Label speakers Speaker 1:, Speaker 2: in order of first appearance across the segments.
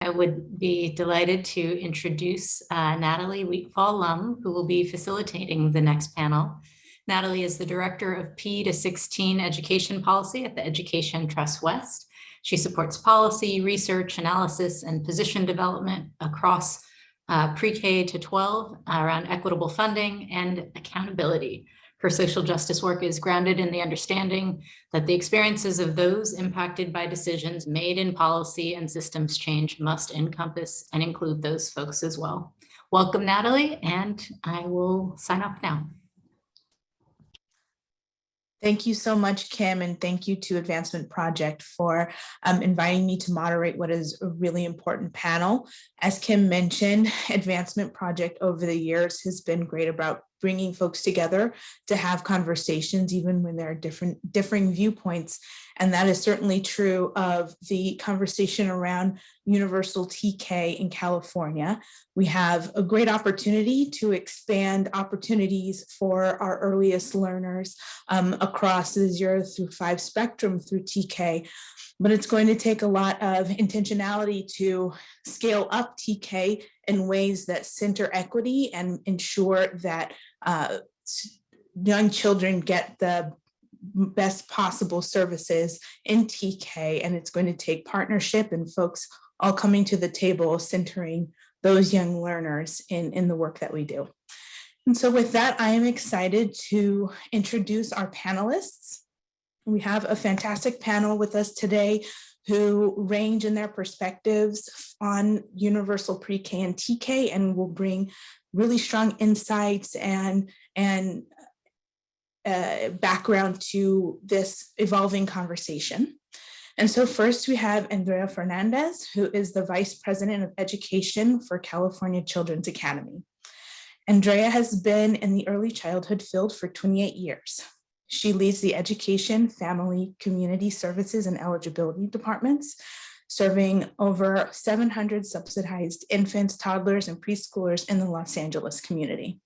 Speaker 1: I would be delighted to introduce Natalie Wheatfall-Lum, who will be facilitating the next panel. Natalie is the Director of P to 16 Education Policy at the Education Trust West. She supports policy, research, analysis, and position development across pre-K to 12 around equitable funding and accountability. Her social justice work is grounded in the understanding that the experiences of those impacted by decisions made in policy and systems change must encompass and include those folks as well. Welcome, Natalie, and I will sign off now.
Speaker 2: Thank you so much, Kim, and thank you to Advancement Project for inviting me to moderate what is a really important panel. As Kim mentioned, Advancement Project over the years has been great about bringing folks together to have conversations, even when there are differing viewpoints. And that is certainly true of the conversation around universal TK in California. We have a great opportunity to expand opportunities for our earliest learners across the 0 through 5 spectrum through TK. But it's going to take a lot of intentionality to scale up TK in ways that center equity and ensure that young children get the best possible services in TK. And it's going to take partnership and folks all coming to the table, centering those young learners in the work that we do. And so with that, I am excited to introduce our panelists. We have a fantastic panel with us today who range in their perspectives on universal pre-K and TK and will bring really strong insights and background to this evolving conversation. And so first we have Andrea Fernandez, who is the Vice President of Education for California Children's Academy. Andrea has been in the early childhood field for 28 years. She leads the Education, Family, Community Services, and Eligibility departments, serving over 700 subsidized infants, toddlers, and preschoolers in the Los Angeles community.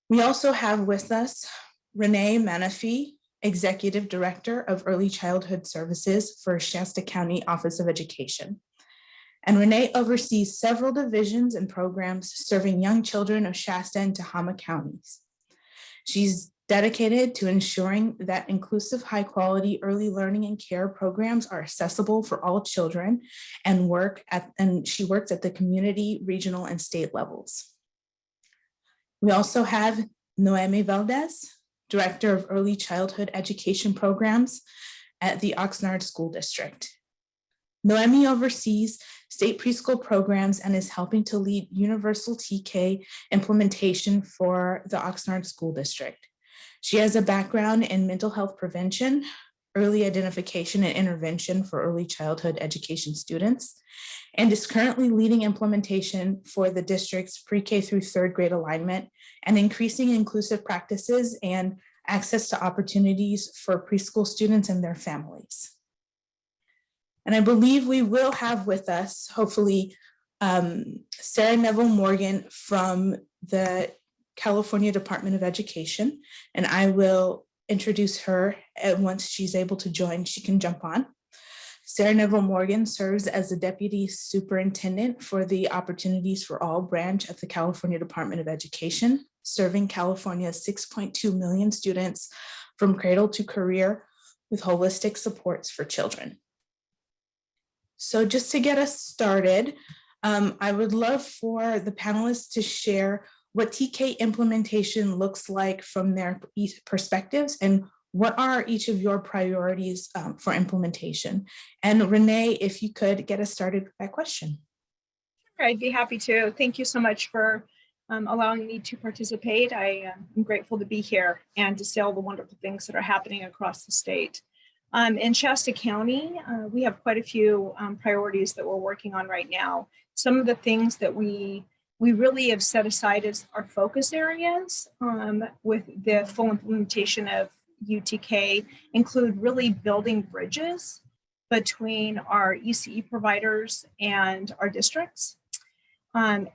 Speaker 2: We also have with us Renee Menefee, Executive Director of Early Childhood Services for Shasta County Office of Education. And Renee oversees several divisions and programs serving young children of Shasta and Tehama counties. She's dedicated to ensuring that inclusive, high-quality early learning and care programs are accessible for all children, and she works at the community, regional, and state levels. We also have Noemi Valdes, Director of Early Childhood Education Programs at the Oxnard School District. Noemi oversees state preschool programs and is helping to lead universal TK implementation for the Oxnard School District. She has a background in mental health prevention, early identification and intervention for early childhood education students, and is currently leading implementation for the district's pre-K through 3rd grade alignment and increasing inclusive practices and access to opportunities for preschool students and their families. And I believe we will have with us, hopefully, Sarah Neville Morgan from the California Department of Education, and I will introduce her, and once she's able to join, she can jump on. Sarah Neville Morgan serves as the Deputy Superintendent for the Opportunities for All branch at the California Department of Education, serving California's 6.2 million students from cradle to career with holistic supports for children. So just to get us started, I would love for the panelists to share what TK implementation looks like from their perspectives, and what are each of your priorities for implementation? And Renee, if you could get us started with that question.
Speaker 3: Sure, I'd be happy to. Thank you so much for allowing me to participate. I am grateful to be here and to see all the wonderful things that are happening across the state. In Shasta County, we have quite a few priorities that we're working on right now. Some of the things that we really have set aside as our focus areas with the full implementation of UTK include really building bridges between our ECE providers and our districts. And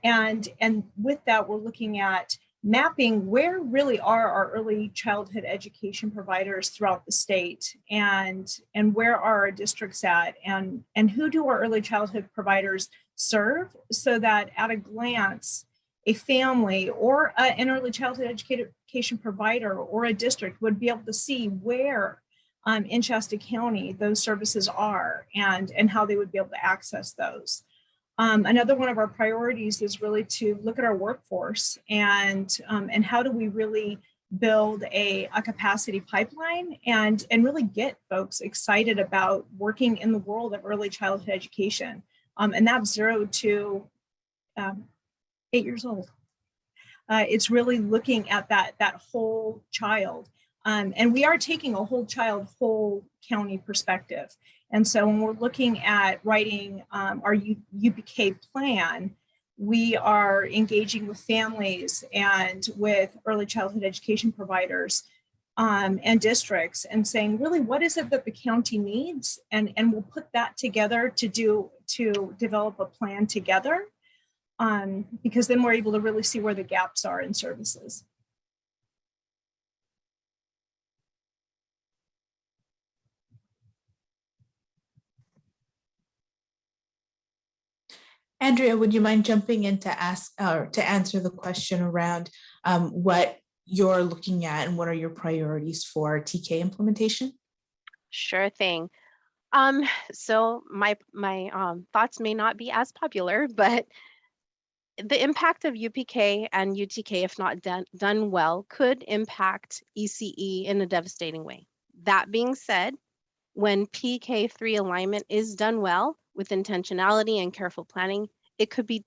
Speaker 3: with that, we're looking at mapping where really are our early childhood education providers throughout the state, and where are our districts at, and who do our early childhood providers serve, so that at a glance, a family or an early childhood education provider or a district would be able to see where in Shasta County those services are, and how they would be able to access those. Another one of our priorities is really to look at our workforce, and how do we really build a capacity pipeline, and really get folks excited about working in the world of early childhood education. And that's 0 to 8 years old. It's really looking at that whole child. And we are taking a whole child, whole county perspective. And so when we're looking at writing our UPK plan, we are engaging with families and with early childhood education providers and districts, and saying, really, what is it that the county needs? And we'll put that together to develop a plan together, because then we're able to really see where the gaps are in services.
Speaker 2: Andrea, would you mind jumping in to answer the question around what you're looking at and what are your priorities for TK implementation?
Speaker 4: Sure thing. So my thoughts may not be as popular, but the impact of UPK and UTK, if not done well, could impact ECE in a devastating way. That being said, when PK3 alignment is done well with intentionality and careful planning, it could be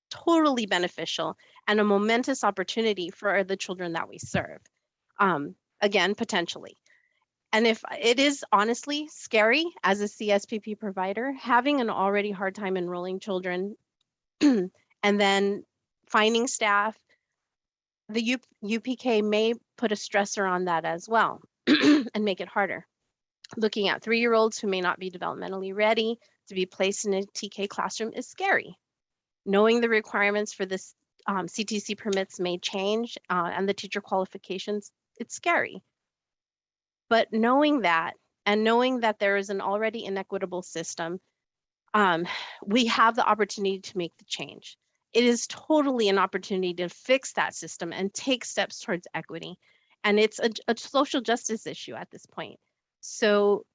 Speaker 4: totally beneficial and a momentous opportunity for the children that we serve. Again, potentially. And if it is honestly scary as a CSPP provider, having an already hard time enrolling children and then finding staff, the UPK may put a stressor on that as well and make it harder. Looking at 3-year-olds who may not be developmentally ready to be placed in a TK classroom is scary. Knowing the requirements for this CTC permits may change and the teacher qualifications, it's scary. But knowing that, and knowing that there is an already inequitable system, we have the opportunity to make the change. It is totally an opportunity to fix that system and take steps towards equity. And it's a social justice issue at this point. So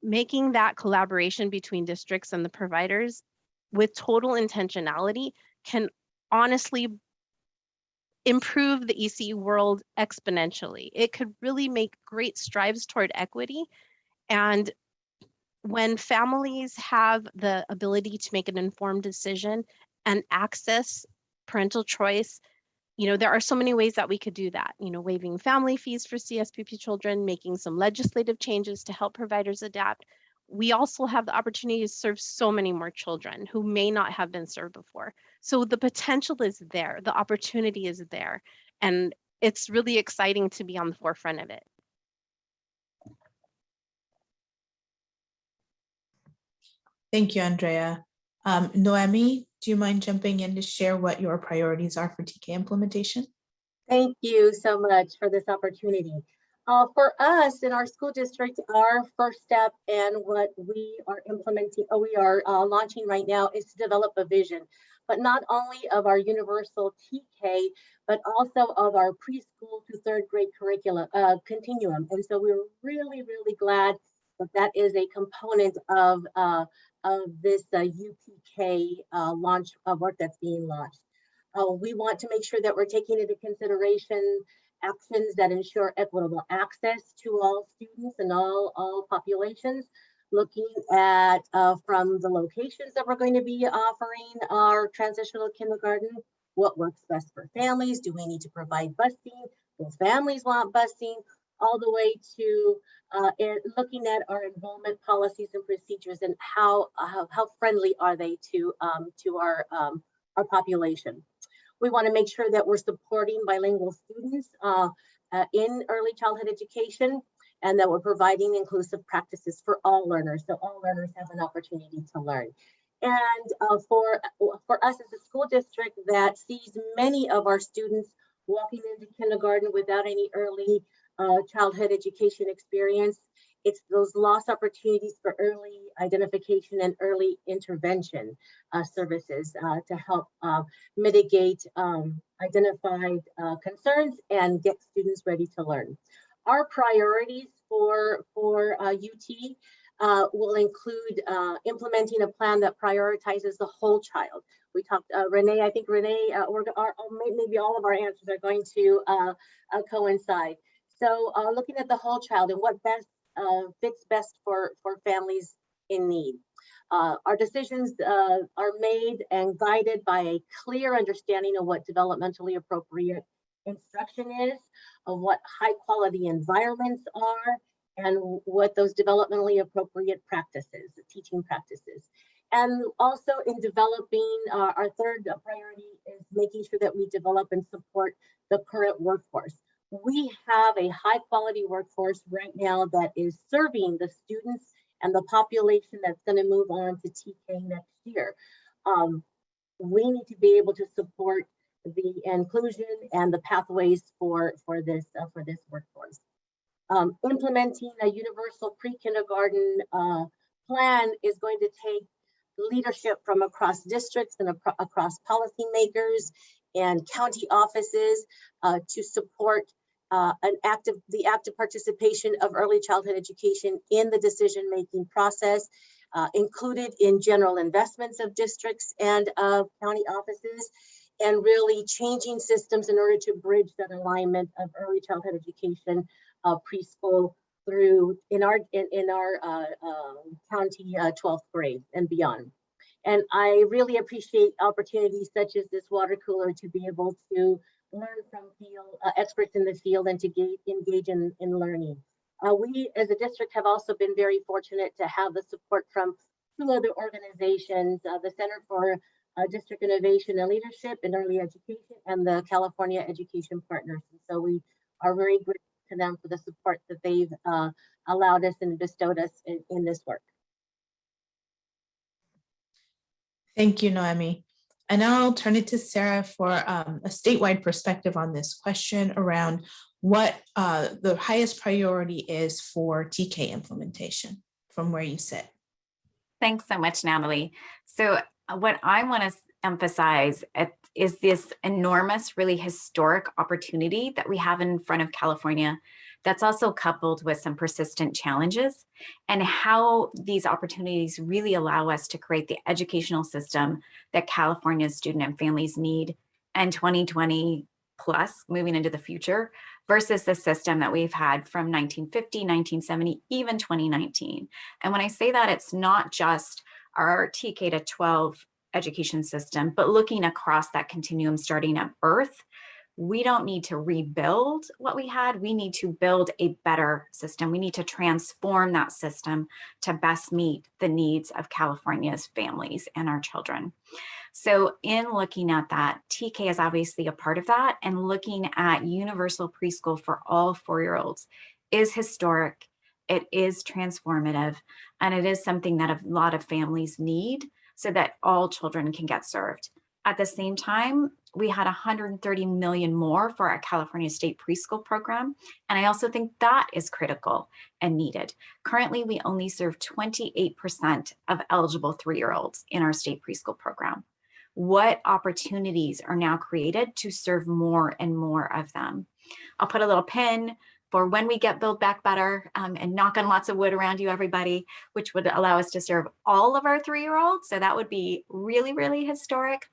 Speaker 4: making that collaboration between districts and the providers with total intentionality can honestly improve the ECE world exponentially. It could really make great strides toward equity. And when families have the ability to make an informed decision and access parental choice, there are so many ways that we could do that. Waiving family fees for CSPP children, making some legislative changes to help providers adapt. We also have the opportunity to serve so many more children who may not have been served before. So the potential is there, the opportunity is there, and it's really exciting to be on the forefront of it.
Speaker 2: Thank you, Andrea. Noemi, do you mind jumping in to share what your priorities are for TK implementation?
Speaker 5: Thank you so much for this opportunity. For us in our school district, our first step and what we are launching right now is to develop a vision, but not only of our universal TK, but also of our preschool to 3rd grade curriculum continuum. And so we're really, really glad that that is a component of this UPK launch work that's being launched. We want to make sure that we're taking into consideration actions that ensure equitable access to all students and all populations, looking at from the locations that we're going to be offering our transitional kindergarten, what works best for families, do we need to provide busing, will families want busing, all the way to looking at our enrollment policies and procedures and how friendly are they to our population. We want to make sure that we're supporting bilingual students in early childhood education, and that we're providing inclusive practices for all learners, so all learners have an opportunity to learn. And for us as a school district that sees many of our students walking into kindergarten without any early childhood education experience. It's those lost opportunities for early identification and early intervention services to help mitigate identified concerns and get students ready to learn. Our priorities for UT will include implementing a plan that prioritizes the whole child. We talked, Renee, I think Renee, maybe all of our answers are going to coincide. So looking at the whole child and what best fits best for families in need. Our decisions are made and guided by a clear understanding of what developmentally appropriate instruction is, of what high quality environments are, and what those developmentally appropriate practices, teaching practices. And also in developing, our third priority is making sure that we develop and support the current workforce. We have a high quality workforce right now that is serving the students and the population that's going to move on to TK next year. We need to be able to support the inclusion and the pathways for this workforce. Implementing a universal pre-kindergarten plan is going to take leadership from across districts and across policymakers and county offices to support the active participation of early childhood education in the decision-making process, included in general investments of districts and of county offices, and really changing systems in order to bridge that alignment of early childhood education, preschool through in our county 12th grade and beyond. And I really appreciate opportunities such as this water cooler to be able to learn from experts in the field and to engage in learning. We as a district have also been very fortunate to have the support from two other organizations, the Center for District Innovation and Leadership in Early Education and the California Education Partners. And so we are very grateful to them for the support that they've allowed us and bestowed us in this work.
Speaker 2: Thank you, Noemi. And now I'll turn it to Sarah for a statewide perspective on this question around what the highest priority is for TK implementation from where you sit.
Speaker 6: Thanks so much, Natalie. So what I want to emphasize is this enormous, really historic opportunity that we have in front of California that's also coupled with some persistent challenges, and how these opportunities really allow us to create the educational system that California's student and families need and 2020 plus moving into the future versus the system that we've had from 1950, 1970, even 2019. And when I say that, it's not just our TK to 12 education system, but looking across that continuum starting at birth. We don't need to rebuild what we had. We need to build a better system. We need to transform that system to best meet the needs of California's families and our children. So in looking at that, TK is obviously a part of that, and looking at universal preschool for all 4-year-olds is historic. It is transformative, and it is something that a lot of families need so that all children can get served. At the same time, we had 130 million more for our California State Preschool program. And I also think that is critical and needed. Currently, we only serve 28% of eligible 3-year-olds in our state preschool program. What opportunities are now created to serve more and more of them? I'll put a little pin for when we get Build Back Better, and knock on lots of wood around you, everybody, which would allow us to serve all of our 3-year-olds. So that would be really, really historic.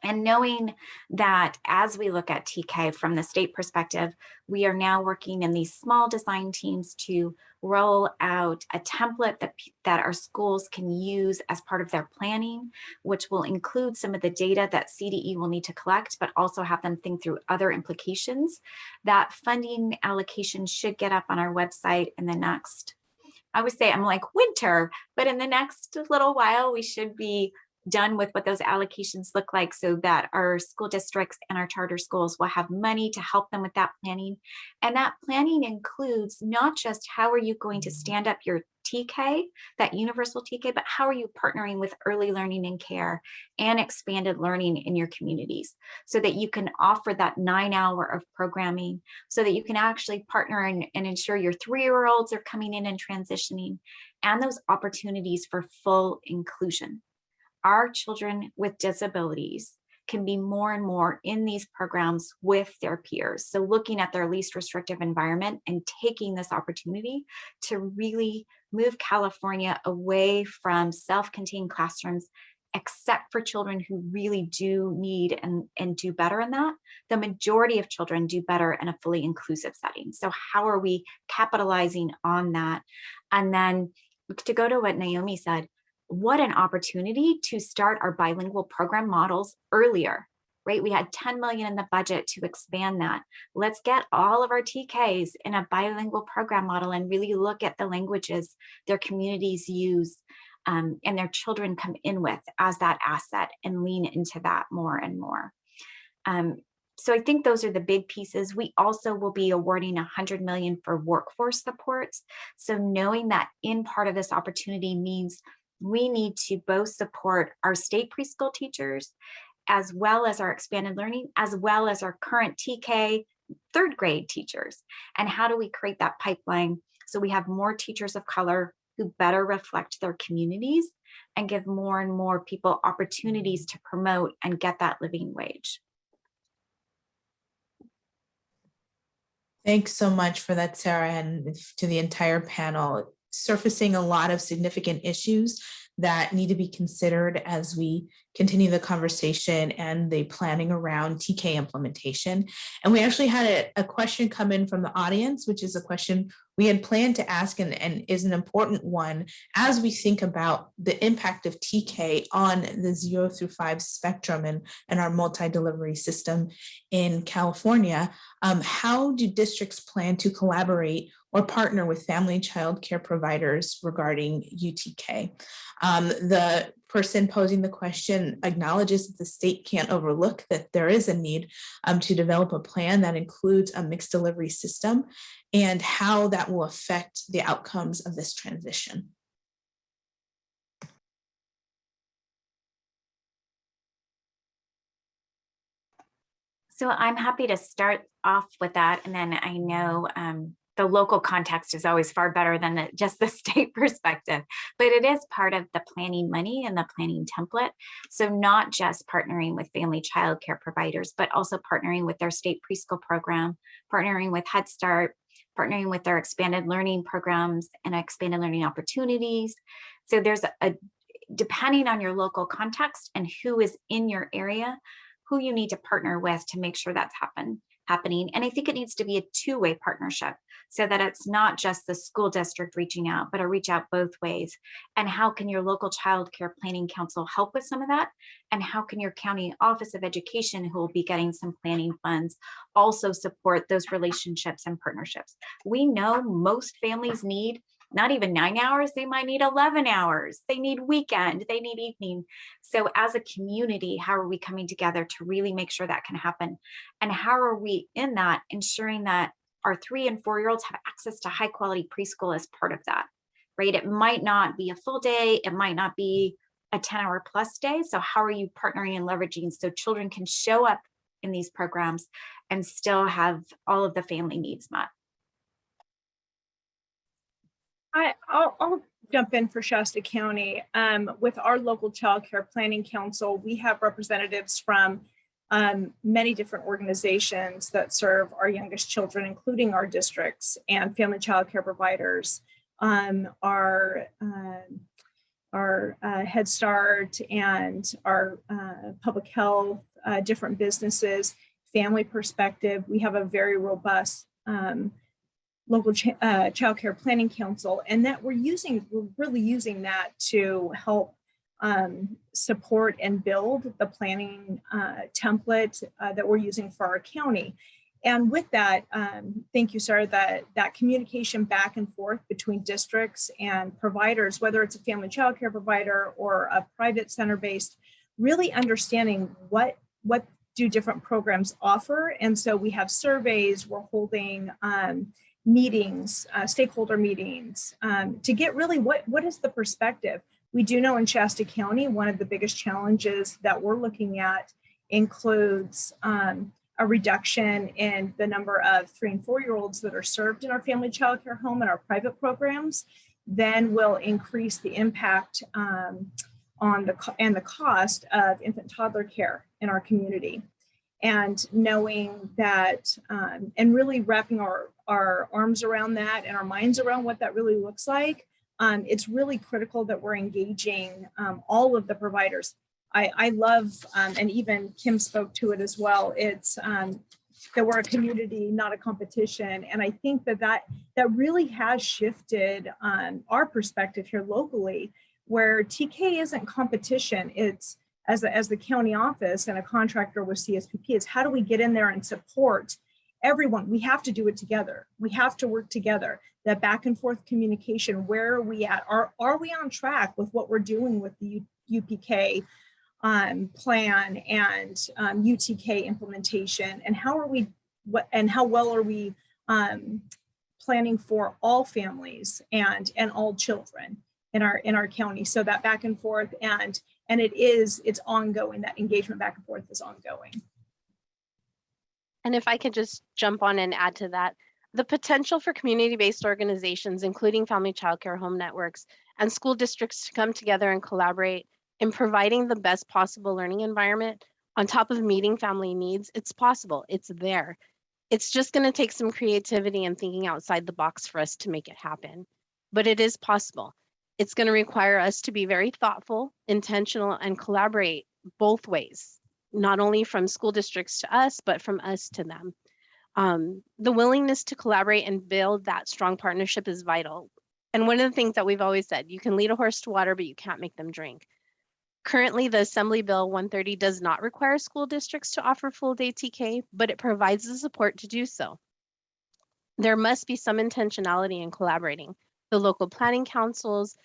Speaker 6: And knowing that as we look at TK from the state perspective, we are now working in these small design teams to roll out a template that our schools can use as part of their planning, which will include some of the data that CDE will need to collect, but also have them think through other implications. That funding allocation should get up on our website in the next, I would say I'm like winter, but in the next little while, we should be done with what those allocations look like so that our school districts and our charter schools will have money to help them with that planning. And that planning includes not just how are you going to stand up your TK, that universal TK, but how are you partnering with early learning and care and expanded learning in your communities so that you can offer that 9 hour of programming, so that you can actually partner and ensure your 3-year-olds are coming in and transitioning, and those opportunities for full inclusion. Our children with disabilities can be more and more in these programs with their peers. So looking at their least restrictive environment and taking this opportunity to really move California away from self-contained classrooms, except for children who really do need and do better in that. The majority of children do better in a fully inclusive setting. So how are we capitalizing on that? And then to go to what Noemi said, what an opportunity to start our bilingual program models earlier, right? We had 10 million in the budget to expand that. Let's get all of our TKs in a bilingual program model and really look at the languages their communities use and their children come in with as that asset, and lean into that more and more. So I think those are the big pieces. We also will be awarding 100 million for workforce supports. So knowing that in part of this opportunity means we need to both support our state preschool teachers, as well as our expanded learning, as well as our current TK 3rd grade teachers. And how do we create that pipeline so we have more teachers of color who better reflect their communities and give more and more people opportunities to promote and get that living wage?
Speaker 2: Thanks so much for that, Sarah, and to the entire panel. Surfacing a lot of significant issues that need to be considered as we continue the conversation and the planning around TK implementation. And we actually had a question come in from the audience, which is a question we had planned to ask and is an important one as we think about the impact of TK on the 0 through 5 spectrum and our multi-delivery system in California. How do districts plan to collaborate or partner with family and child care providers regarding UTK? The person posing the question acknowledges that the state can't overlook that there is a need to develop a plan that includes a mixed delivery system and how that will affect the outcomes of this transition.
Speaker 6: So I'm happy to start off with that. And then I know the local context is always far better than just the state perspective, but it is part of the planning money and the planning template. So not just partnering with family child care providers, but also partnering with their state preschool program, partnering with Head Start, partnering with their expanded learning programs and expanded learning opportunities. So there's depending on your local context and who is in your area, who you need to partner with to make sure that's happening. And I think it needs to be a two-way partnership so that it's not just the school district reaching out, but a reach out both ways. And how can your local child care planning council help with some of that? And how can your county office of education, who will be getting some planning funds, also support those relationships and partnerships? We know most families need not even 9 hours, they might need 11 hours. They need weekend, they need evening. So as a community, how are we coming together to really make sure that can happen? And how are we in that ensuring that our 3 and 4-year-olds have access to high quality preschool as part of that, right? It might not be a full day, it might not be a 10-hour plus day. So how are you partnering and leveraging so children can show up in these programs and still have all of the family needs met?
Speaker 3: I'll jump in for Shasta County. With our local child care planning council, we have representatives from many different organizations that serve our youngest children, including our districts and family child care providers, our Head Start and our public health, different businesses, Family Perspective. We have a very robust local child care planning council, and that we're really using that to help support and build the planning template that we're using for our county. And with that, thank you, Sarah, that communication back and forth between districts and providers, whether it's a family child care provider or a private center-based, really understanding what do different programs offer. And so we have surveys, we're holding meetings, stakeholder meetings, to get really what is the perspective. We do know in Shasta County, one of the biggest challenges that we're looking at includes a reduction in the number of 3- and 4-year-olds that are served in our family child care home and our private programs. Then will increase the impact on the cost of infant toddler care in our community. And knowing that and really wrapping our arms around that and our minds around what that really looks like, it's really critical that we're engaging all of the providers. I love, and even Kim spoke to it as well, it's that we're a community, not a competition. And I think that really has shifted our perspective here locally, where TK isn't competition. It's as the county office and a contractor with CSPP, is how do we get in there and support everyone? We have to do it together. We have to work together. That back and forth communication, where are we at? Are we on track with what we're doing with the UPK plan and UTK implementation, and how well are we planning for all families and all children in our county? So that back and forth and it's ongoing. That engagement back and forth is ongoing.
Speaker 4: And if I could just jump on and add to that, the potential for community-based organizations, including family childcare home networks and school districts, to come together and collaborate in providing the best possible learning environment on top of meeting family needs, it's possible, it's there. It's just going to take some creativity and thinking outside the box for us to make it happen, but it is possible. It's going to require us to be very thoughtful, intentional, and collaborate both ways, not only from school districts to us, but from us to them. The willingness to collaborate and build that strong partnership is vital. And one of the things that we've always said, you can lead a horse to water, but you can't make them drink. Currently, the Assembly Bill 130 does not require school districts to offer full-day TK, but it provides the support to do so. There must be some intentionality in collaborating. The local planning councils,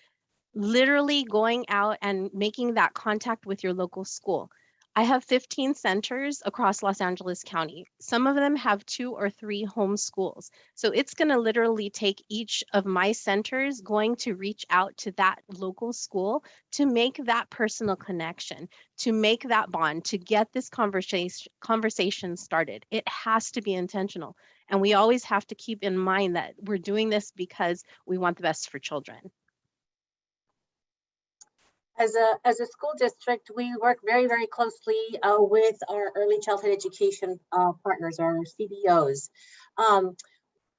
Speaker 4: literally going out and making that contact with your local school. I have 15 centers across Los Angeles County. Some of them have 2 or 3 home schools. So it's going to literally take each of my centers going to reach out to that local school to make that personal connection, to make that bond, to get this conversation started. It has to be intentional. And we always have to keep in mind that we're doing this because we want the best for children.
Speaker 5: As a school district, we work very, very closely with our early childhood education partners, our CBOs.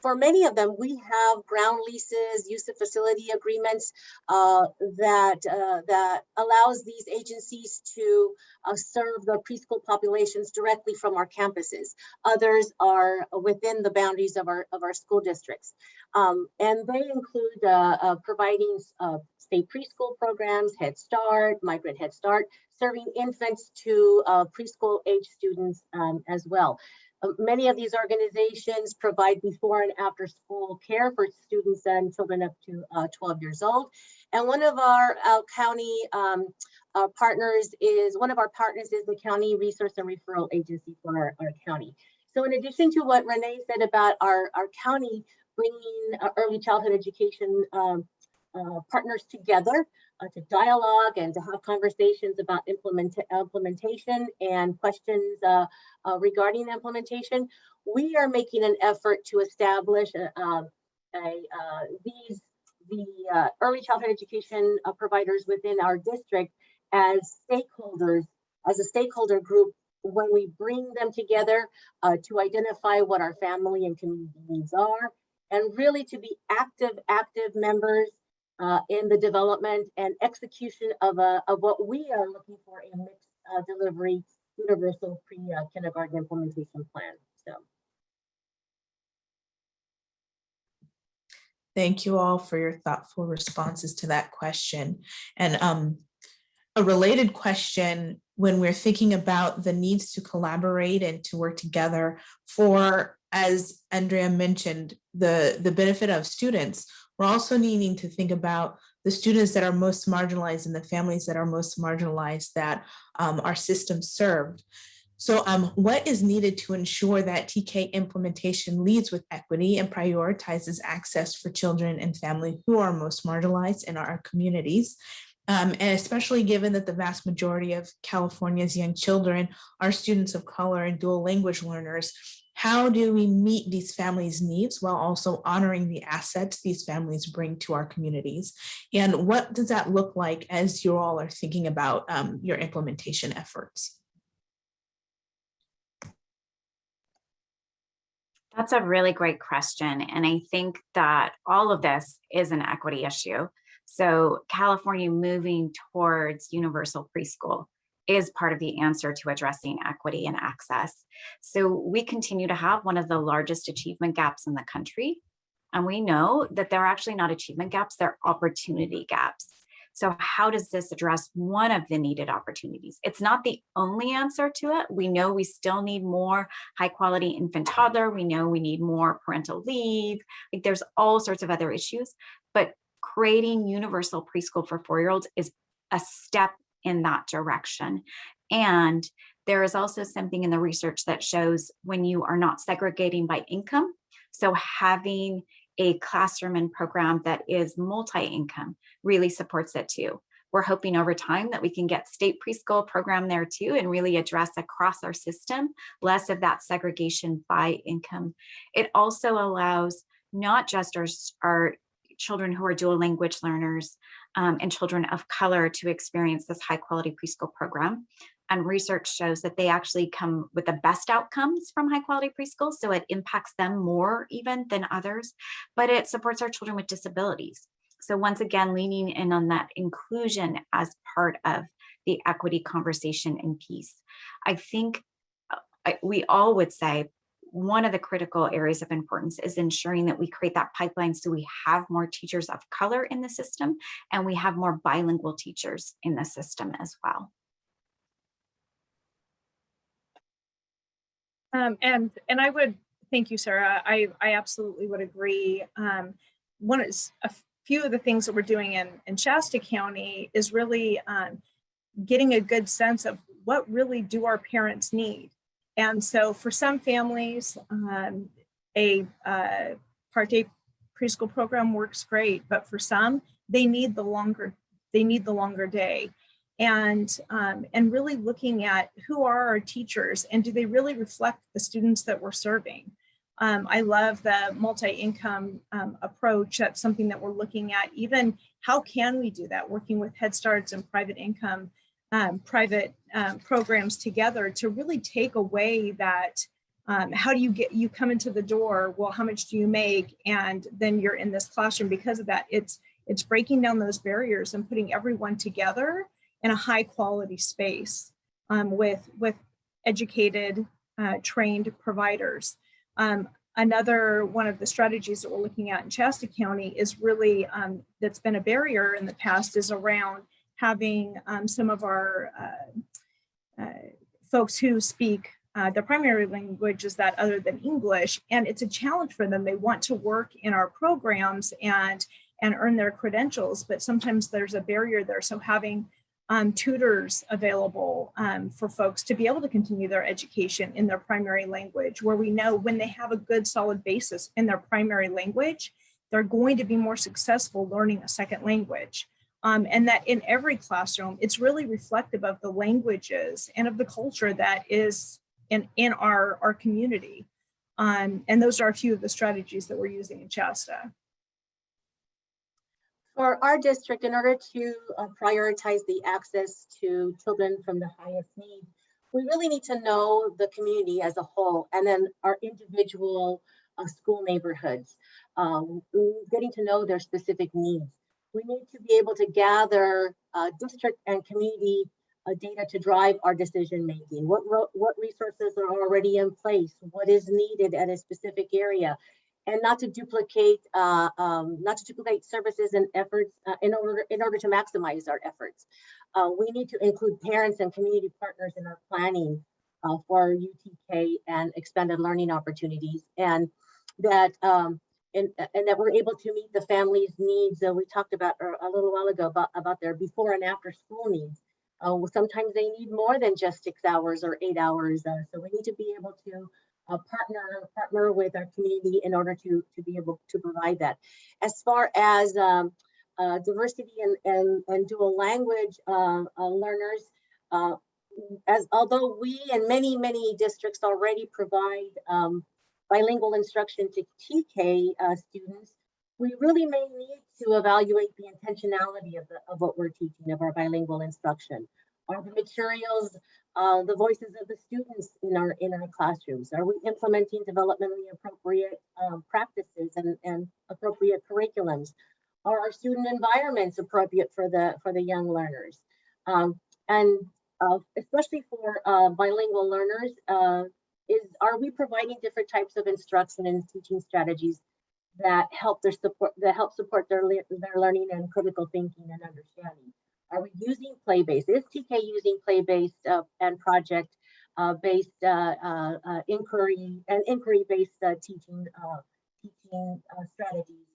Speaker 5: For many of them, we have ground leases, use of facility agreements that allows these agencies to serve the preschool populations directly from our campuses. Others are within the boundaries of our school districts. And they include providing state preschool programs, Head Start, Migrant Head Start, serving infants to preschool age students as well. Many of these organizations provide before and after school care for students and children up to 12 years old. And one of our county partners is the County Resource and Referral Agency for our county. So in addition to what Renee said about our county bringing early childhood education partners together to dialogue and to have conversations about implementation and questions regarding implementation, we are making an effort to establish the early childhood education providers within our district as stakeholders, as a stakeholder group, when we bring them together to identify what our family and community needs are, and really to be active members in the development and execution of what we are looking for in mixed delivery universal pre-kindergarten implementation plan. So,
Speaker 2: thank you all for your thoughtful responses to that question. And a related question, when we're thinking about the needs to collaborate and to work together for, as Andrea mentioned, the benefit of students, we're also needing to think about the students that are most marginalized and the families that are most marginalized that our system served. So what is needed to ensure that TK implementation leads with equity and prioritizes access for children and families who are most marginalized in our communities? And especially given that the vast majority of California's young children are students of color and dual language learners, how do we meet these families' needs while also honoring the assets these families bring to our communities? And what does that look like as you all are thinking about your implementation efforts?
Speaker 6: That's a really great question. And I think that all of this is an equity issue. So California moving towards universal preschool is part of the answer to addressing equity and access. So we continue to have one of the largest achievement gaps in the country. And we know that they're actually not achievement gaps, they're opportunity gaps. So how does this address one of the needed opportunities? It's not the only answer to it. We know we still need more high quality infant toddler. We know we need more parental leave. Like there's all sorts of other issues, but creating universal preschool for 4-year-olds is a step in that direction. And there is also something in the research that shows when you are not segregating by income, so having a classroom and program that is multi-income really supports it too. We're hoping over time that we can get state preschool program there too and really address across our system less of that segregation by income. It also allows not just our children who are dual language learners and children of color to experience this high quality preschool program. And research shows that they actually come with the best outcomes from high quality preschool. So it impacts them more even than others, but it supports our children with disabilities. So once again, leaning in on that inclusion as part of the equity conversation and piece. I think we all would say one of the critical areas of importance is ensuring that we create that pipeline so we have more teachers of color in the system and we have more bilingual teachers in the system as well.
Speaker 3: And I would, thank you, Sarah. I absolutely would agree. One is a few of the things that we're doing in Shasta County is really getting a good sense of what really do our parents need. And so for some families, a Part A preschool program works great, but for some, they need the longer day. And really looking at who are our teachers and do they really reflect the students that we're serving. I love the multi-income approach. That's something that we're looking at. Even how can we do that? Working with Head Starts and private income, private programs together to really take away that how do you come into the door? Well, how much do you make? And then you're in this classroom because of that. It's breaking down those barriers and putting everyone together in a high quality space with educated, trained providers. Another one of the strategies that we're looking at in Shasta County is really, that's been a barrier in the past, is around having some of our folks who speak their primary language is that other than English, and it's a challenge for them. They want to work in our programs and earn their credentials, but sometimes there's a barrier there. So having tutors available for folks to be able to continue their education in their primary language, where we know when they have a good solid basis in their primary language, they're going to be more successful learning a second language. And that in every classroom, it's really reflective of the languages and of the culture that is in our community. And those are a few of the strategies that we're using in Shasta.
Speaker 5: For our district, in order to prioritize the access to children from the highest need, we really need to know the community as a whole, and then our individual school neighborhoods, getting to know their specific needs. We need to be able to gather district and community data to drive our decision making. What resources are already in place? What is needed at a specific area? And not to duplicate services and efforts in order to maximize our efforts. We need to include parents and community partners in our planning for UTK and expanded learning opportunities, and that that we're able to meet the family's needs. We talked about a little while ago about their before and after school needs. Sometimes they need more than just 6 hours or 8 hours. So we need to be able to partner with our community in order to be able to provide that. As far as diversity and dual language learners, although we and many districts already provide bilingual instruction to TK students, we really may need to evaluate the intentionality of what we're teaching, of our bilingual instruction. Are the materials the voices of the students in our classrooms? Are we implementing developmentally appropriate practices and appropriate curriculums? Are our student environments appropriate for the young learners? And especially for bilingual learners, are we providing different types of instruction and teaching strategies that help support their learning and critical thinking and understanding? Are we using play-based? Is TK using play-based and project-based inquiry-based teaching strategies?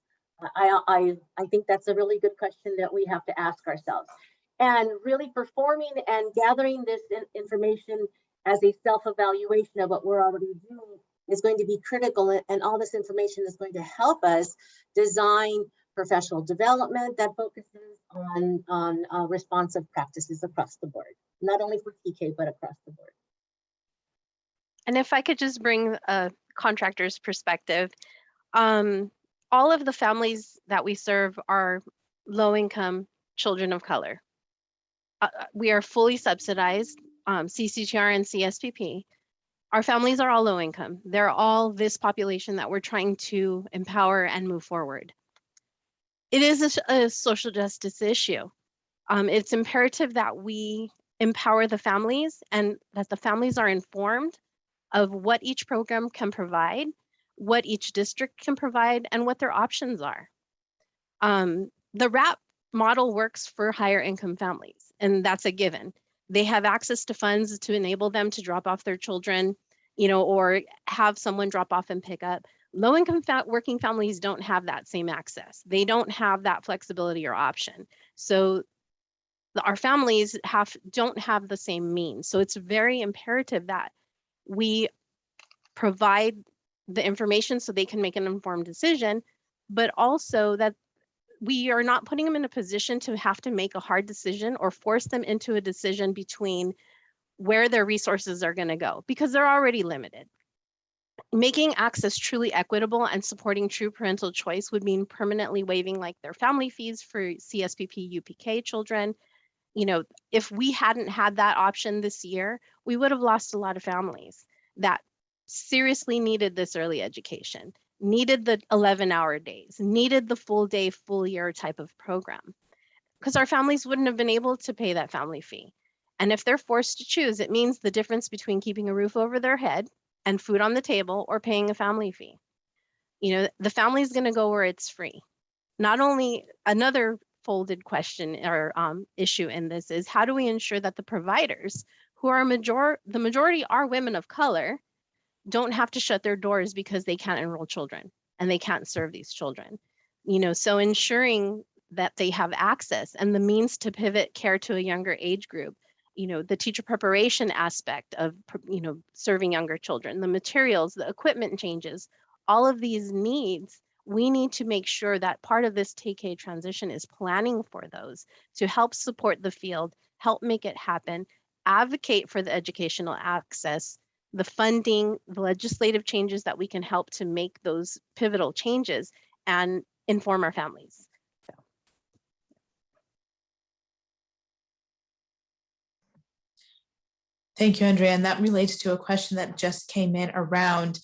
Speaker 5: I think that's a really good question that we have to ask ourselves. And really performing and gathering this information as a self-evaluation of what we're already doing is going to be critical, and all this information is going to help us design professional development that focuses on responsive practices across the board, not only for TK, but across the board.
Speaker 4: And if I could just bring a contractor's perspective, all of the families that we serve are low-income children of color. We are fully subsidized, CCTR and CSPP. Our families are all low income. They're all this population that we're trying to empower and move forward. It is a social justice issue. It's imperative that we empower the families and that the families are informed of what each program can provide, what each district can provide, and what their options are. The RAP model works for higher income families, and that's a given. They have access to funds to enable them to drop off their children, or have someone drop off and pick up. Low-income working families don't have that same access. They don't have that flexibility or option. So our families don't have the same means. So it's very imperative that we provide the information so they can make an informed decision, but also that we are not putting them in a position to have to make a hard decision or force them into a decision between where their resources are going to go, because they're already limited. Making access truly equitable and supporting true parental choice would mean permanently waiving their family fees for CSPP UPK children. If we hadn't had that option this year, we would have lost a lot of families that seriously needed this early education, needed the 11-hour days, needed the full day, full year type of program, because our families wouldn't have been able to pay that family fee. And if they're forced to choose, it means the difference between keeping a roof over their head and food on the table or paying a family fee. The family is going to go where it's free. Not only another folded question or issue in this is, how do we ensure that the providers, who are the majority are women of color, don't have to shut their doors because they can't enroll children and they can't serve these children? So ensuring that they have access and the means to pivot care to a younger age group, the teacher preparation aspect of, serving younger children, the materials, the equipment changes, all of these needs, we need to make sure that part of this TK transition is planning for those to help support the field, help make it happen, advocate for the educational access, the funding, the legislative changes that we can help to make those pivotal changes and inform our families.
Speaker 2: Thank you, Andrea. And that relates to a question that just came in around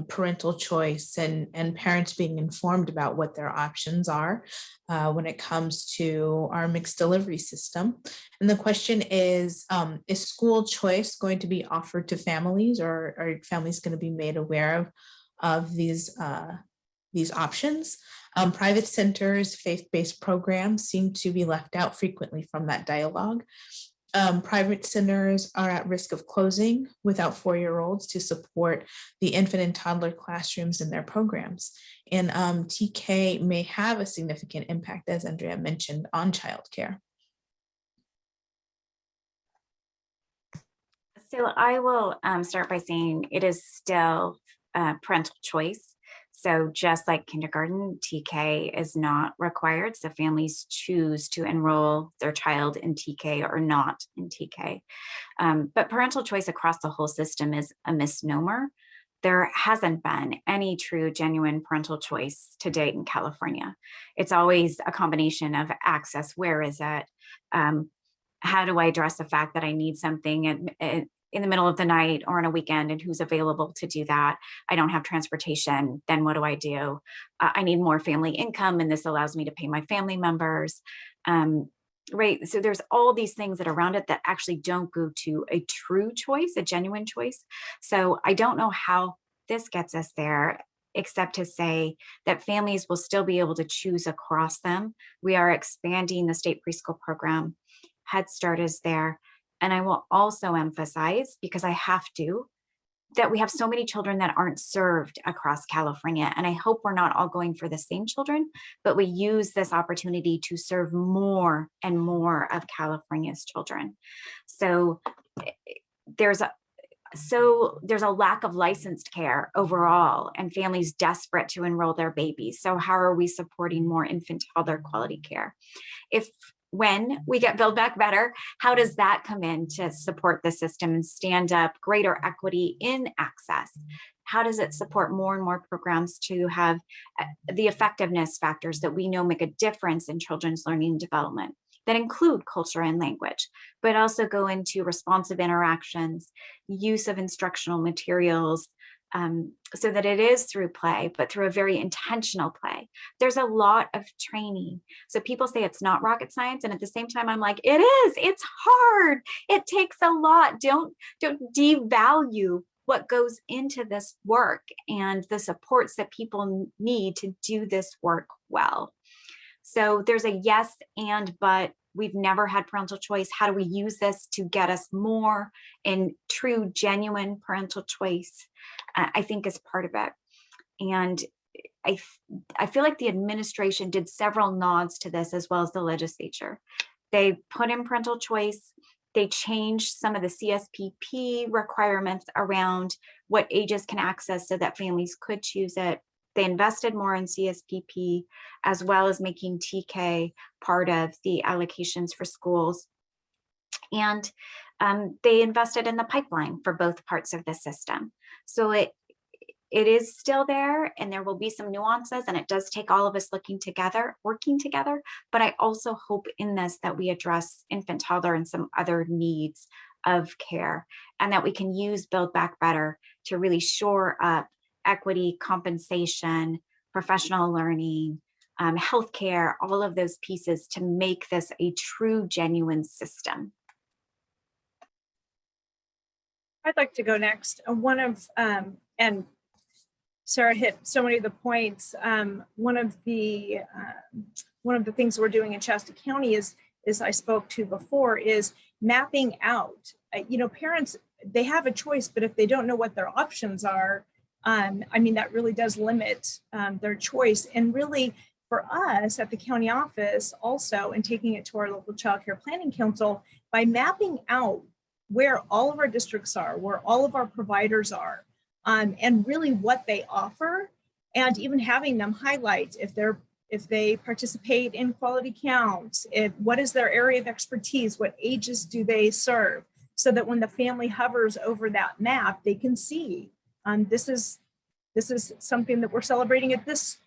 Speaker 2: parental choice and parents being informed about what their options are when it comes to our mixed delivery system. And the question is school choice going to be offered to families, or are families going to be made aware of these options? Private centers, faith-based programs seem to be left out frequently from that dialogue. Private centers are at risk of closing without 4-year-olds to support the infant and toddler classrooms in their programs. And TK may have a significant impact, as Andrea mentioned, on childcare.
Speaker 6: So I will start by saying it is still parental choice. So just like kindergarten, TK is not required. So families choose to enroll their child in TK or not in TK. But parental choice across the whole system is a misnomer. There hasn't been any true, genuine parental choice to date in California. It's always a combination of access. Where is it? How do I address the fact that I need something in the middle of the night or on a weekend, and who's available to do that? I don't have transportation. Then what do? I need more family income, and this allows me to pay my family members. Right. So there's all these things that are around it that actually don't go to a true choice, a genuine choice. So I don't know how this gets us there, except to say that families will still be able to choose across them. We are expanding the state preschool program. Head Start is there. And I will also emphasize, because I have to, that we have so many children that aren't served across California. And I hope we're not all going for the same children, but we use this opportunity to serve more and more of California's children. So there's a lack of licensed care overall, and families desperate to enroll their babies. So how are we supporting more infant toddler quality care? When we get Build Back Better, how does that come in to support the system and stand up greater equity in access? How does it support more and more programs to have the effectiveness factors that we know make a difference in children's learning and development that include culture and language, but also go into responsive interactions, use of instructional materials, so that it is through play, but through a very intentional play. There's a lot of training. So people say it's not rocket science. And at the same time, I'm like, it is, it's hard. It takes a lot. Don't devalue what goes into this work and the supports that people need to do this work well. So there's a yes and, but we've never had parental choice. How do we use this to get us more in true, genuine parental choice? I think is part of it. And I feel like the administration did several nods to this, as well as the legislature. They put in parental choice. They changed some of the CSPP requirements around what ages can access so that families could choose it. They invested more in CSPP, as well as making TK part of the allocations for schools. And they invested in the pipeline for both parts of the system. So it is still there, and there will be some nuances, and it does take all of us working together. But I also hope in this that we address infant, toddler, and some other needs of care, and that we can use Build Back Better to really shore up equity, compensation, professional learning, healthcare, all of those pieces to make this a true, genuine system.
Speaker 3: I'd like to go next. And Sarah hit so many of the points. One of the things we're doing in Shasta County is I spoke to before, is mapping out. Parents, they have a choice, but if they don't know what their options are, that really does limit their choice. And really, for us at the county office also, and taking it to our local child care planning council, by mapping out where all of our districts are, where all of our providers are, and really what they offer, and even having them highlight if they participate in quality counts, what is their area of expertise, what ages do they serve, so that when the family hovers over that map, they can see this is something that we're celebrating at this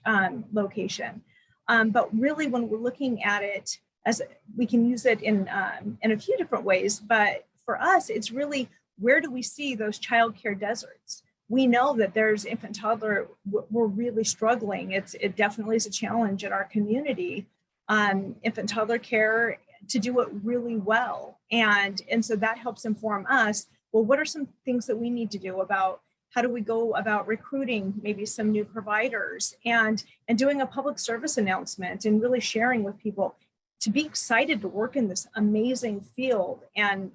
Speaker 3: location. But really, when we're looking at it, as we can use it in a few different ways, but for us, it's really, where do we see those childcare deserts? We know that there's infant toddler, we're really struggling. It definitely is a challenge in our community, infant toddler care, to do it really well. And so that helps inform us, well, what are some things that we need to do about how do we go about recruiting maybe some new providers, and doing a public service announcement and really sharing with people to be excited to work in this amazing field. And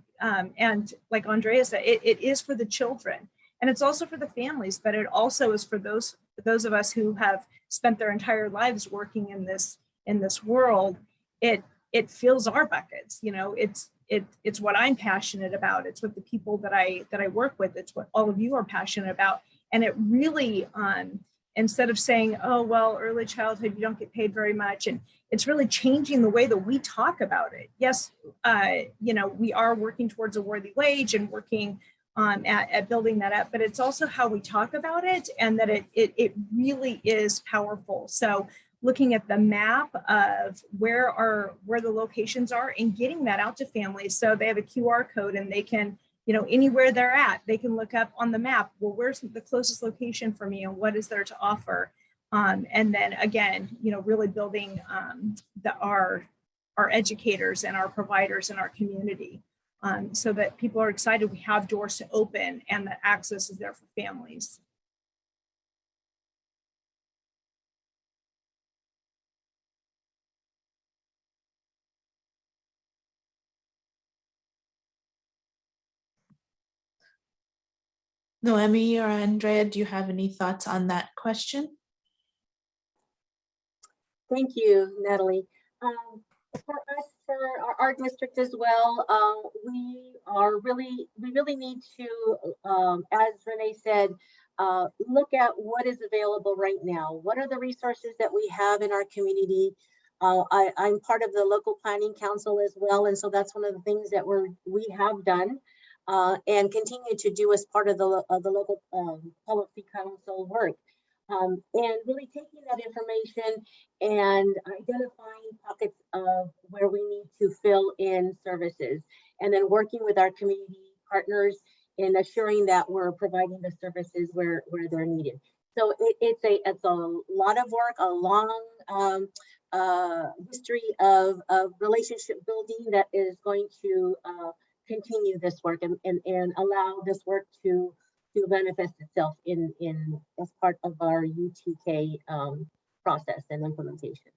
Speaker 3: like Andrea said, it is for the children, and it's also for the families, but it also is for those of us who have spent their entire lives working in this world. It fills our buckets. it's what I'm passionate about. It's what the people that I work with, it's what all of you are passionate about. And it really, instead of saying, oh, well, early childhood, you don't get paid very much. And it's really changing the way that we talk about it. Yes, you know, we are working towards a worthy wage and working at building that up, but it's also how we talk about it, and that it really is powerful. So looking at the map of where the locations are and getting that out to families. So they have a QR code and they can, you know, anywhere they're at, they can look up on the map, well, where's the closest location for me and what is there to offer? And then again, you know, really building our educators and our providers in our community, so that people are excited we have doors to open and that access is there for families.
Speaker 2: Noemi or Andrea, do you have any thoughts on that question?
Speaker 5: Thank you, Natalie. For us, for our district as well, we really need to, as Renee said, look at what is available right now. What are the resources that we have in our community? I'm part of the local planning council as well, and so that's one of the things that we have done and continue to do as part of the local policy council work. And really taking that information and identifying pockets of where we need to fill in services, and then working with our community partners in assuring that we're providing the services where they're needed. So it's a lot of work, a long history of relationship building that is going to continue this work and allow this work to manifest itself in as part of our UTK process and implementation.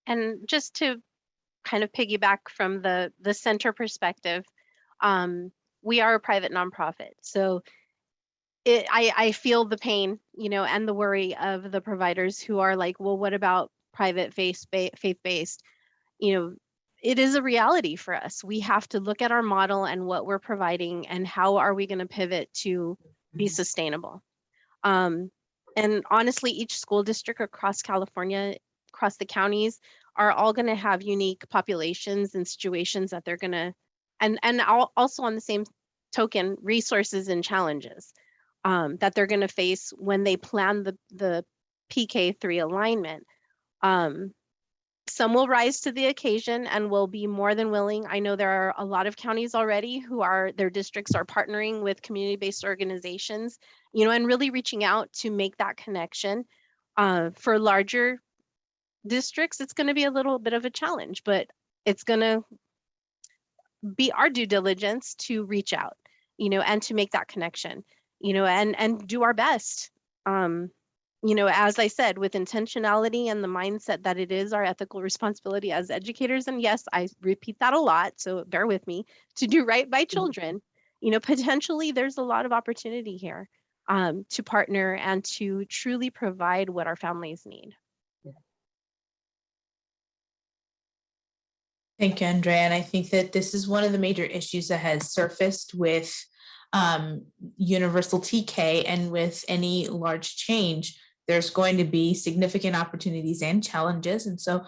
Speaker 4: And just to kind of piggyback from the center perspective, we are a private nonprofit, so I feel the pain, you know, and the worry of the providers who are like, well, what about private faith-based? You know, it is a reality for us. We have to look at our model and what we're providing and how are we going to pivot to be sustainable. And honestly, each school district across California, across the counties, are all going to have unique populations and situations that they're going to, and also on the same token, resources and challenges that they're going to face when they plan the PK3 alignment. Some will rise to the occasion and will be more than willing. I know there are a lot of counties already who their districts are partnering with community-based organizations, you know, and really reaching out to make that connection. For larger districts, it's going to be a little bit of a challenge, but it's going to be our due diligence to reach out, you know, and to make that connection, you know, and do our best. You know, as I said, with intentionality and the mindset that it is our ethical responsibility as educators. And yes, I repeat that a lot, so bear with me, to do right by children. You know, potentially there's a lot of opportunity here to partner and to truly provide what our families need.
Speaker 2: Thank you, Andrea. And I think that this is one of the major issues that has surfaced with universal TK, and with any large change, there's going to be significant opportunities and challenges. And so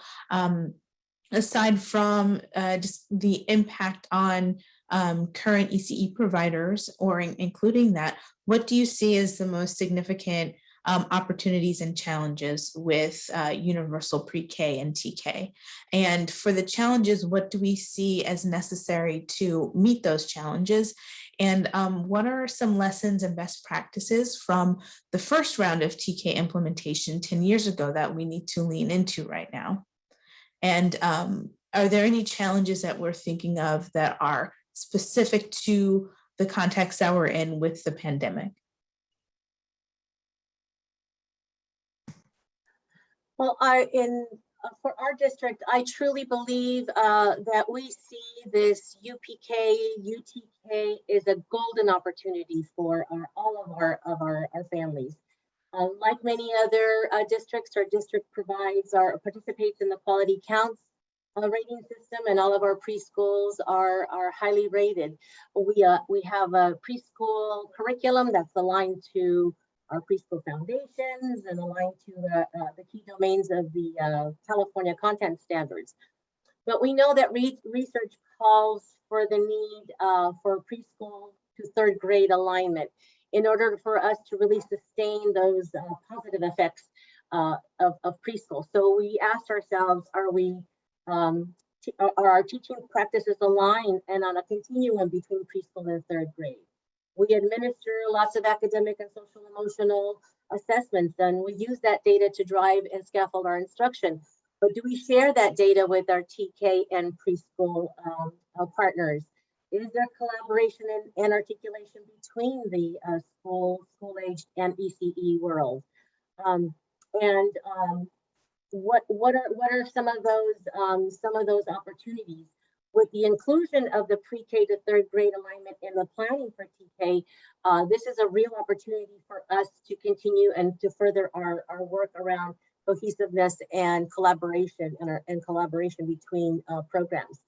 Speaker 2: aside from just the impact on current ECE providers, or including that, what do you see as the most significant opportunities and challenges with universal pre-K and TK? And for the challenges, what do we see as necessary to meet those challenges? And what are some lessons and best practices from the first round of TK implementation 10 years ago that we need to lean into right now? And are there any challenges that we're thinking of that are specific to the context that we're in with the pandemic?
Speaker 5: Well, for our district, I truly believe that we see this UPK, UTK is a golden opportunity for all of our families. Like many other districts, our district participates in the quality counts. rating system, and all of our preschools are highly rated. We have a preschool curriculum that's aligned to our preschool foundations and aligned to the key domains of the California content standards. But we know that research calls for the need for preschool to third grade alignment in order for us to really sustain those positive effects of preschool. So we asked ourselves, are our teaching practices aligned and on a continuum between preschool and third grade? We administer lots of academic and social emotional assessments, and we use that data to drive and scaffold our instruction. But do we share that data with our TK and preschool partners? Is there collaboration and articulation between the school-aged and ECE world? What are some of those opportunities? With the inclusion of the pre-K to third grade alignment in the planning for TK, this is a real opportunity for us to continue and to further our work around cohesiveness and collaboration and collaboration between programs.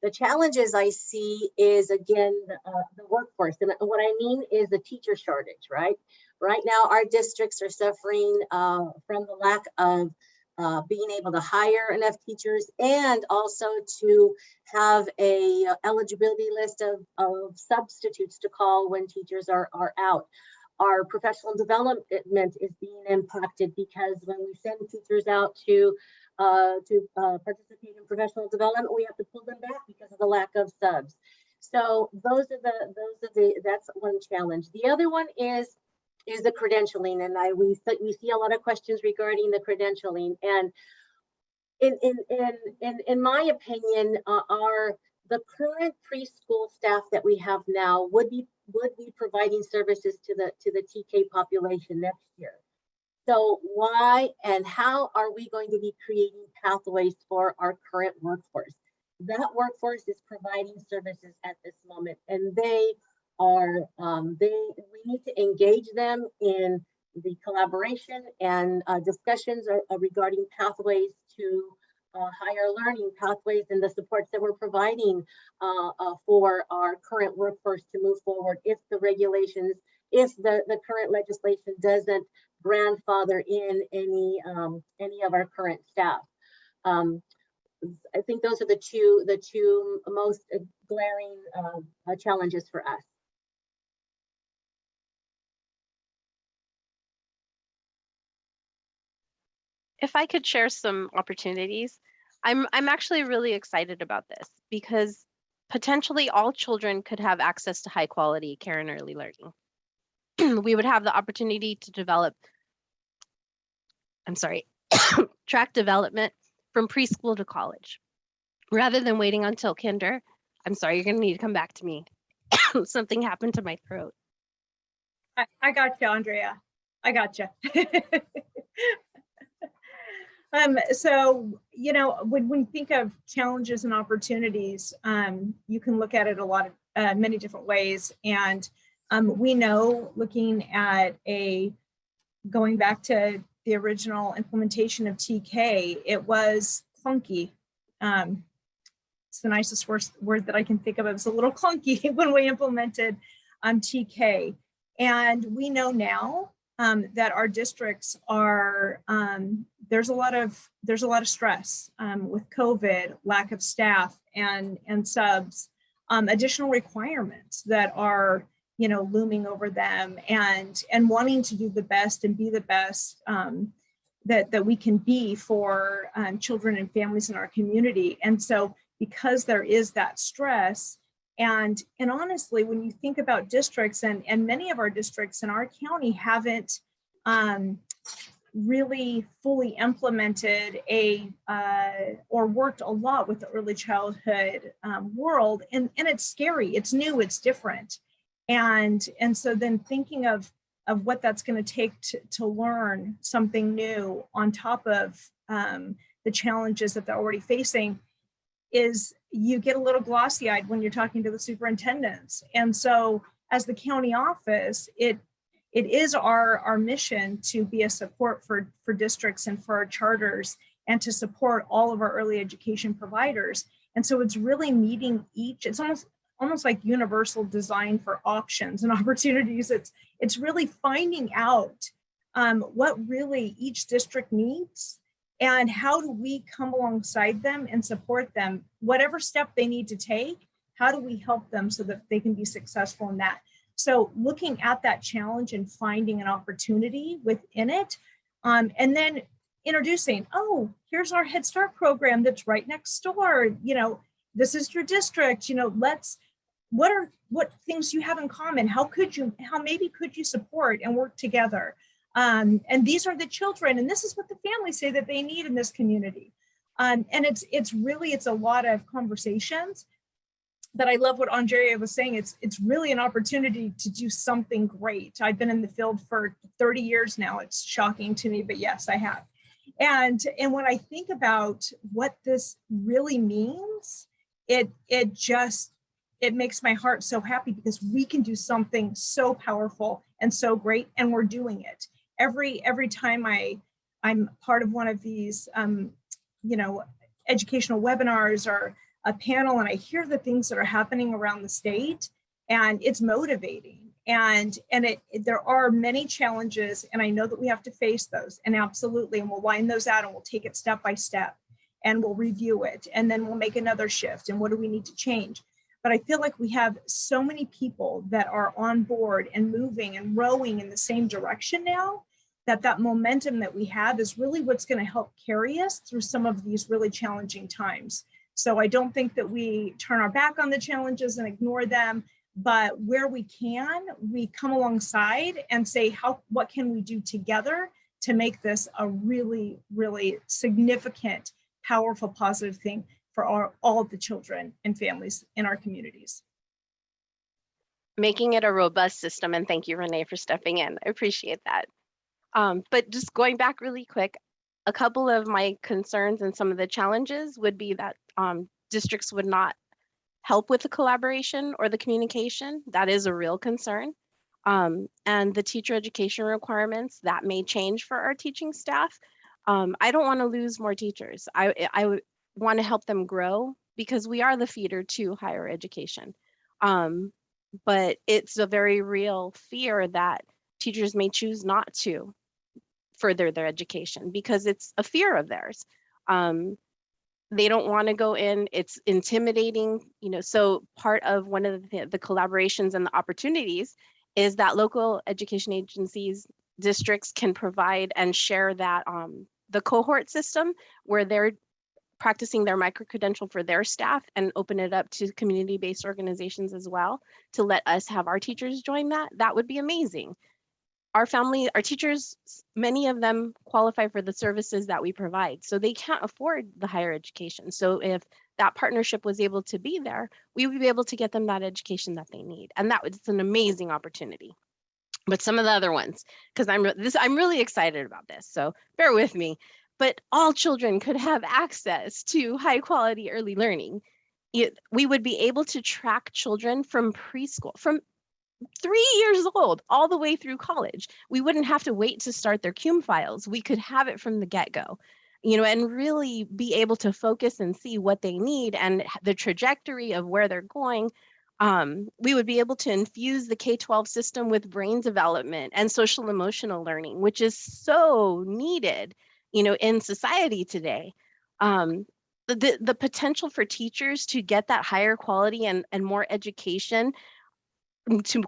Speaker 5: The challenges I see is, again, the workforce. And what I mean is the teacher shortage, right? Right now, our districts are suffering from the lack of being able to hire enough teachers, and also to have a eligibility list of substitutes to call when teachers are out. Our professional development is being impacted because when we send teachers out to participate in professional development, we have to pull them back because of the lack of subs. So that's one challenge. The other one is the credentialing, and we see a lot of questions regarding the credentialing. And in my opinion, the current preschool staff that we have now would be providing services to the TK population next year. So why and how are we going to be creating pathways for our current workforce? That workforce is providing services at this moment, and we need to engage them in the collaboration and discussions regarding pathways to higher learning pathways and the supports that we're providing for our current workforce to move forward if the regulations, if the current legislation doesn't grandfather in any of our current staff. I think those are the two most glaring challenges for us.
Speaker 4: If I could share some opportunities, I'm actually really excited about this because potentially all children could have access to high quality care and early learning. We would have the opportunity to develop, track development from preschool to college, rather than waiting until kinder. I'm sorry, you're gonna need to come back to me. Something happened to my throat.
Speaker 3: I got you, Andrea. I got you. So, when we think of challenges and opportunities, you can look at it many different ways. And we know, looking at going back to the original implementation of TK, it was clunky. It's the nicest word that I can think of. It was a little clunky when we implemented TK. And we know now that our districts are, there's a lot of stress with COVID, lack of staff and subs, additional requirements that are looming over them, and wanting to do the best and be the best that we can be for children and families in our community. And so because there is that stress, and honestly, when you think about districts, and many of our districts in our county haven't really fully implemented or worked a lot with the early childhood world, and it's scary, it's new, it's different. And so then thinking of what that's going to take to learn something new on top of the challenges that they're already facing, is you get a little glossy-eyed when you're talking to the superintendents. And so as the county office, it is our mission to be a support for districts and for our charters and to support all of our early education providers. And so it's really meeting each, it's almost like universal design for options and opportunities. It's really finding out what really each district needs and how do we come alongside them and support them, whatever step they need to take, how do we help them so that they can be successful in that? So looking at that challenge and finding an opportunity within it, and then introducing, oh, here's our Head Start program that's right next door. You know, this is your district. You know, what things you have in common? How maybe could you support and work together? And these are the children, and this is what the families say that they need in this community. And it's a lot of conversations. But I love what Andrea was saying. It's really an opportunity to do something great. I've been in the field for 30 years now. It's shocking to me, but yes, I have. And when I think about what this really means, it makes my heart so happy because we can do something so powerful and so great, and we're doing it. Every time I'm part of one of these, educational webinars or a panel, and I hear the things that are happening around the state, and it's motivating. And there are many challenges, and I know that we have to face those, and absolutely, and we'll line those out and we'll take it step by step, and we'll review it, and then we'll make another shift, and what do we need to change? But I feel like we have so many people that are on board and moving and rowing in the same direction now, that momentum that we have is really what's going to help carry us through some of these really challenging times. So I don't think that we turn our back on the challenges and ignore them, but where we can, we come alongside and say, what can we do together to make this a really, really significant, powerful, positive thing for all of the children and families in our communities.
Speaker 4: Making it a robust system, and thank you, Renee, for stepping in. I appreciate that. But just going back really quick, a couple of my concerns and some of the challenges would be that districts would not help with the collaboration or the communication. That is a real concern. And the teacher education requirements, that may change for our teaching staff. I don't want to lose more teachers. I want to help them grow because we are the feeder to higher education. But it's a very real fear that teachers may choose not to further their education because it's a fear of theirs. They don't want to go in, it's intimidating, so part of one of the collaborations and the opportunities is that local education agencies, districts can provide and share that the cohort system where they're practicing their micro-credential for their staff and open it up to community-based organizations as well to let us have our teachers join that. That would be amazing. Our teachers, many of them qualify for the services that we provide, so they can't afford the higher education. So if that partnership was able to be there, we would be able to get them that education that they need. And it's an amazing opportunity. But some of the other ones, because I'm really excited about this, so bear with me. But all children could have access to high quality early learning. We would be able to track children from preschool, from 3 years old all the way through college. We wouldn't have to wait to start their CUME files. We could have it from the get-go, and really be able to focus and see what they need and the trajectory of where they're going. We would be able to infuse the K-12 system with brain development and social emotional learning, which is so needed, in society today. The potential for teachers to get that higher quality and more education to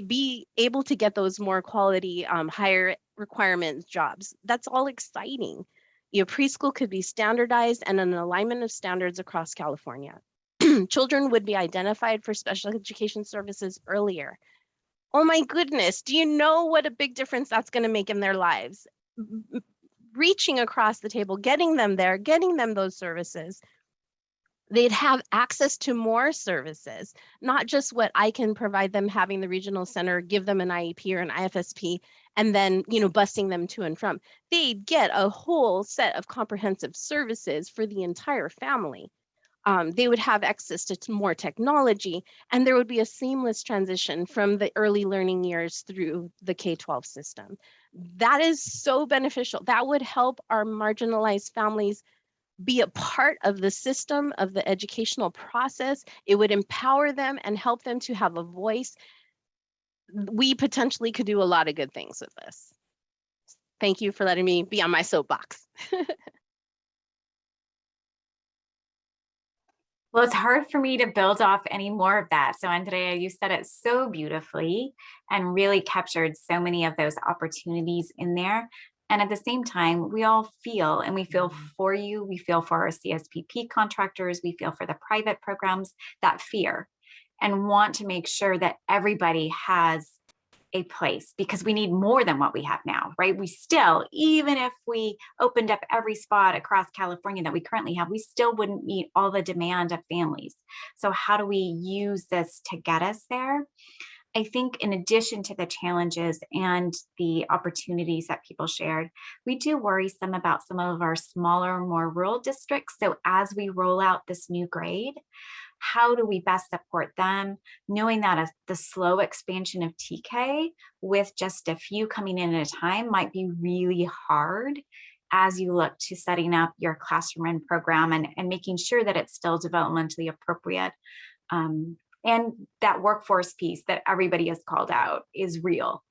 Speaker 4: be able to get those more quality, higher requirements jobs. That's all exciting. Preschool could be standardized and an alignment of standards across California. Children would be identified for special education services earlier. Oh my goodness, do you know what a big difference that's going to make in their lives? Reaching across the table, getting them there, getting them those services. They'd have access to more services, not just what I can provide them, having the regional center give them an IEP or an IFSP, and then, busing them to and from. They'd get a whole set of comprehensive services for the entire family. They would have access to more technology, and there would be a seamless transition from the early learning years through the K-12 system. That is so beneficial. That would help our marginalized families be a part of the system, of the educational process. It would empower them and help them to have a voice. We potentially could do a lot of good things with this. Thank you for letting me be on my soapbox.
Speaker 6: Well, it's hard for me to build off any more of that. So Andrea, you said it so beautifully and really captured so many of those opportunities in there. And at the same time, we all feel, and we feel for you, we feel for our CSPP contractors, we feel for the private programs, that fear, and want to make sure that everybody has a place, because we need more than what we have now, right? We still, even if we opened up every spot across California that we currently have, we still wouldn't meet all the demand of families. So how do we use this to get us there? I think in addition to the challenges and the opportunities that people shared, we do worry some about some of our smaller, more rural districts. So as we roll out this new grade, how do we best support them, knowing that the slow expansion of TK with just a few coming in at a time might be really hard as you look to setting up your classroom and program and making sure that it's still developmentally appropriate. And that workforce piece that everybody has called out is real.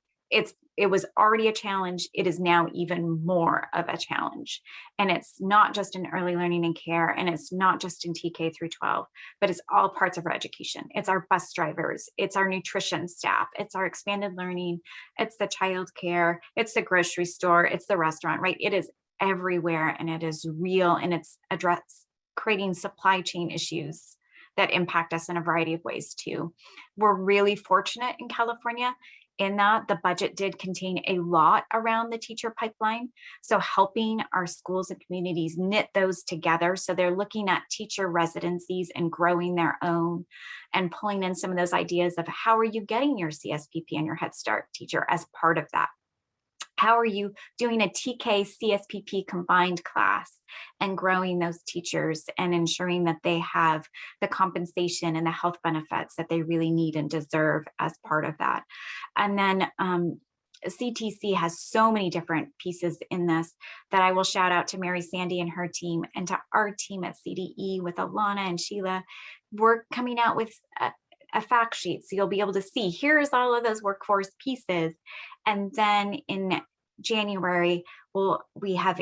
Speaker 6: It was already a challenge. It is now even more of a challenge. And it's not just in early learning and care, and it's not just in TK through 12, but it's all parts of our education. It's our bus drivers, it's our nutrition staff, it's our expanded learning, it's the childcare, it's the grocery store, it's the restaurant, right? It is everywhere, and it is real, and it's creating supply chain issues that impact us in a variety of ways too. We're really fortunate in California in that the budget did contain a lot around the teacher pipeline. So helping our schools and communities knit those together. So they're looking at teacher residencies and growing their own and pulling in some of those ideas of how are you getting your CSPP and your Head Start teacher as part of that? How are you doing a TK CSPP combined class and growing those teachers and ensuring that they have the compensation and the health benefits that they really need and deserve as part of that? And then CTC has so many different pieces in this that I will shout out to Mary Sandy and her team, and to our team at CDE with Alana and Sheila. We're coming out with a fact sheet, so you'll be able to see here's all of those workforce pieces. And then in January, we have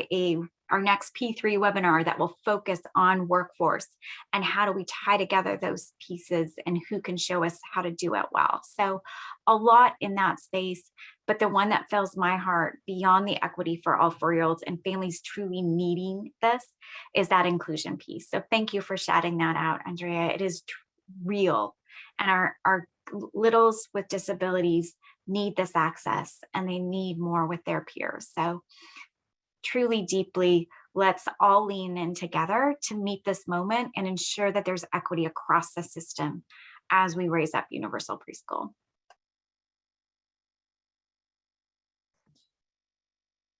Speaker 6: our next P3 webinar that will focus on workforce and how do we tie together those pieces and who can show us how to do it well. So a lot in that space, but the one that fills my heart beyond the equity for all 4-year-olds and families truly needing this is that inclusion piece. So thank you for shouting that out, Andrea. It is real. And our littles with disabilities need this access, and they need more with their peers. So truly, deeply, let's all lean in together to meet this moment and ensure that there's equity across the system as we raise up universal preschool.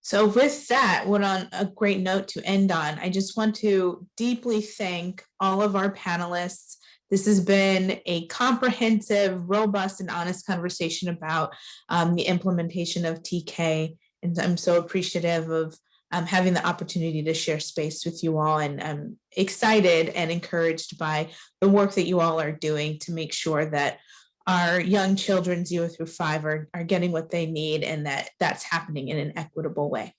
Speaker 2: So with that, what on a great note to end on, I just want to deeply thank all of our panelists. This has been a comprehensive, robust, and honest conversation about the implementation of TK. And I'm so appreciative of having the opportunity to share space with you all. And I'm excited and encouraged by the work that you all are doing to make sure that our young children 0 through 5 are getting what they need, and that's happening in an equitable way.